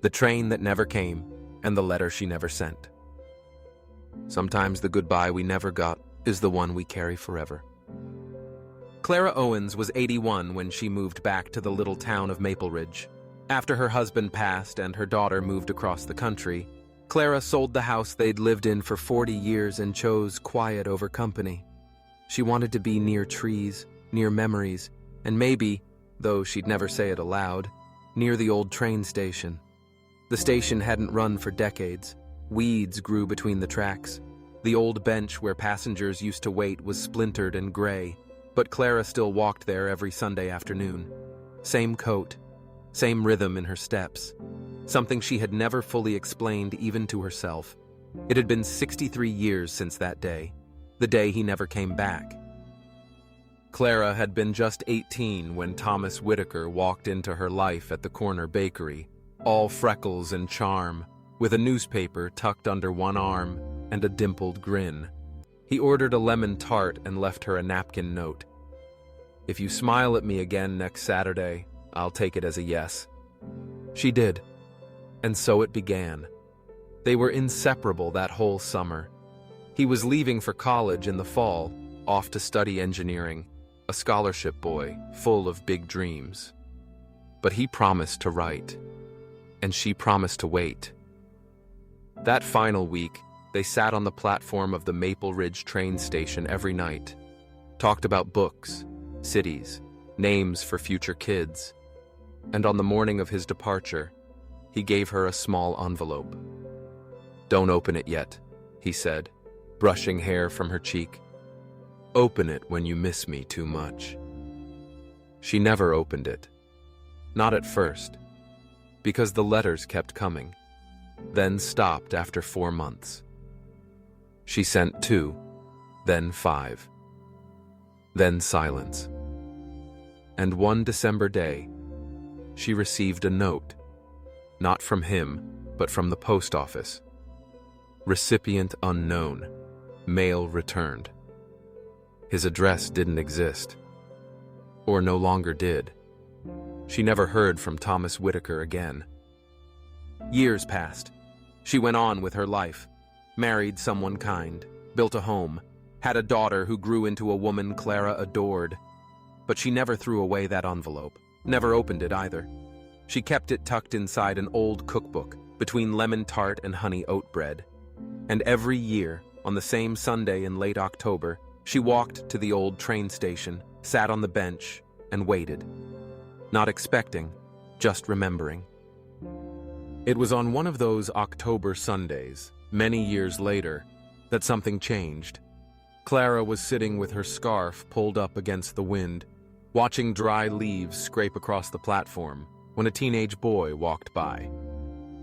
the train that never came, and the letter she never sent. Sometimes the goodbye we never got is the one we carry forever. Clara Owens was 81 when she moved back to the little town of Maple Ridge. After her husband passed and her daughter moved across the country, Clara sold the house they'd lived in for 40 years and chose quiet over company. She wanted to be near trees, near memories, and maybe, though she'd never say it aloud, near the old train station. The station hadn't run for decades. Weeds grew between the tracks. The old bench where passengers used to wait was splintered and gray, but Clara still walked there every Sunday afternoon. Same coat, same rhythm in her steps, something she had never fully explained even to herself. It had been 63 years since that day, the day he never came back. Clara had been just 18 when Thomas Whitaker walked into her life at the corner bakery, all freckles and charm, with a newspaper tucked under one arm and a dimpled grin. He ordered a lemon tart and left her a napkin note. "If you smile at me again next Saturday, I'll take it as a yes." She did. And so it began. They were inseparable that whole summer. He was leaving for college in the fall, off to study engineering, a scholarship boy, full of big dreams. But he promised to write, and she promised to wait. That final week, they sat on the platform of the Maple Ridge train station every night, talked about books, cities, names for future kids, and on the morning of his departure, he gave her a small envelope. "Don't open it yet," he said, brushing hair from her cheek. "Open it when you miss me too much." She never opened it. Not at first, because the letters kept coming, then stopped after 4 months. She sent 2, then 5, then silence. And one December day, she received a note, not from him, but from the post office. Recipient unknown, mail returned. His address didn't exist, or no longer did. She never heard from Thomas Whitaker again. Years passed. She went on with her life, married someone kind, built a home, had a daughter who grew into a woman Clara adored. But she never threw away that envelope, never opened it either. She kept it tucked inside an old cookbook between lemon tart and honey oat bread. And every year, on the same Sunday in late October, she walked to the old train station, sat on the bench, and waited. Not expecting, just remembering. It was on one of those October Sundays, many years later, that something changed. Clara was sitting with her scarf pulled up against the wind, watching dry leaves scrape across the platform, when a teenage boy walked by.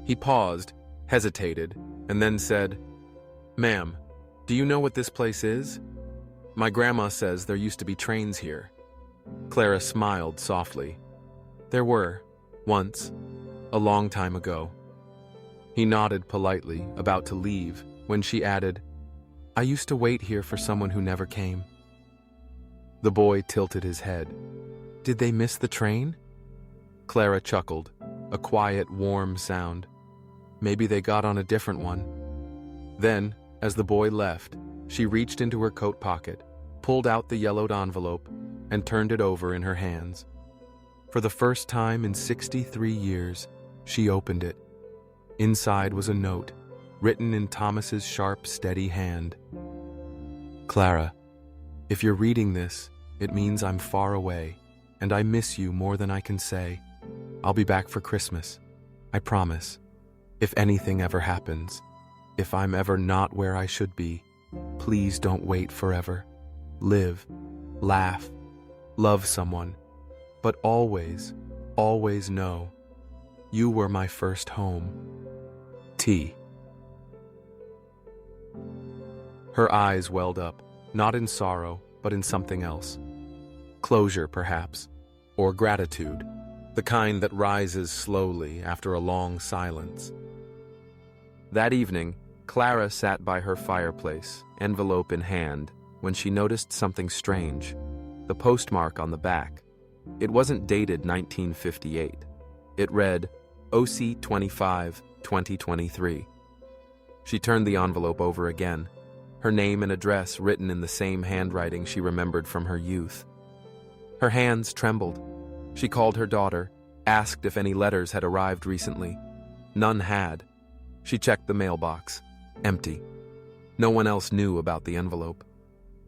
He paused, hesitated, and then said, "Ma'am, do you know what this place is? My grandma says there used to be trains here." Clara smiled softly. "There were, once, a long time ago." He nodded politely, about to leave, when she added, "I used to wait here for someone who never came." The boy tilted his head. "Did they miss the train?" Clara chuckled, a quiet, warm sound. "Maybe they got on a different one." Then, as the boy left, she reached into her coat pocket, pulled out the yellowed envelope, and turned it over in her hands. For the first time in 63 years, she opened it. Inside was a note, written in Thomas's sharp, steady hand. "Clara, if you're reading this, it means I'm far away, and I miss you more than I can say. I'll be back for Christmas. I promise. If anything ever happens, if I'm ever not where I should be, please don't wait forever. Live, laugh, love someone, but always, always know, you were my first home. T." Her eyes welled up, not in sorrow, but in something else. Closure, perhaps, or gratitude, the kind that rises slowly after a long silence. That evening, Clara sat by her fireplace, envelope in hand, when she noticed something strange. The postmark on the back. It wasn't dated 1958. It read, OC 25, 2023. She turned the envelope over again, her name and address written in the same handwriting she remembered from her youth. Her hands trembled. She called her daughter, asked if any letters had arrived recently. None had. She checked the mailbox. Empty. No one else knew about the envelope.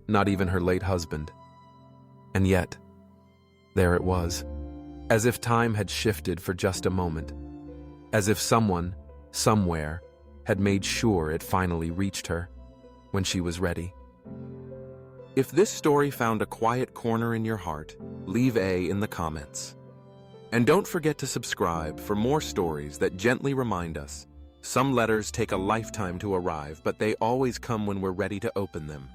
Not even her late husband. And yet, there it was. As if time had shifted for just a moment. As if someone, somewhere, had made sure it finally reached her when she was ready. If this story found a quiet corner in your heart, leave A in the comments. And don't forget to subscribe for more stories that gently remind us some letters take a lifetime to arrive, but they always come when we're ready to open them.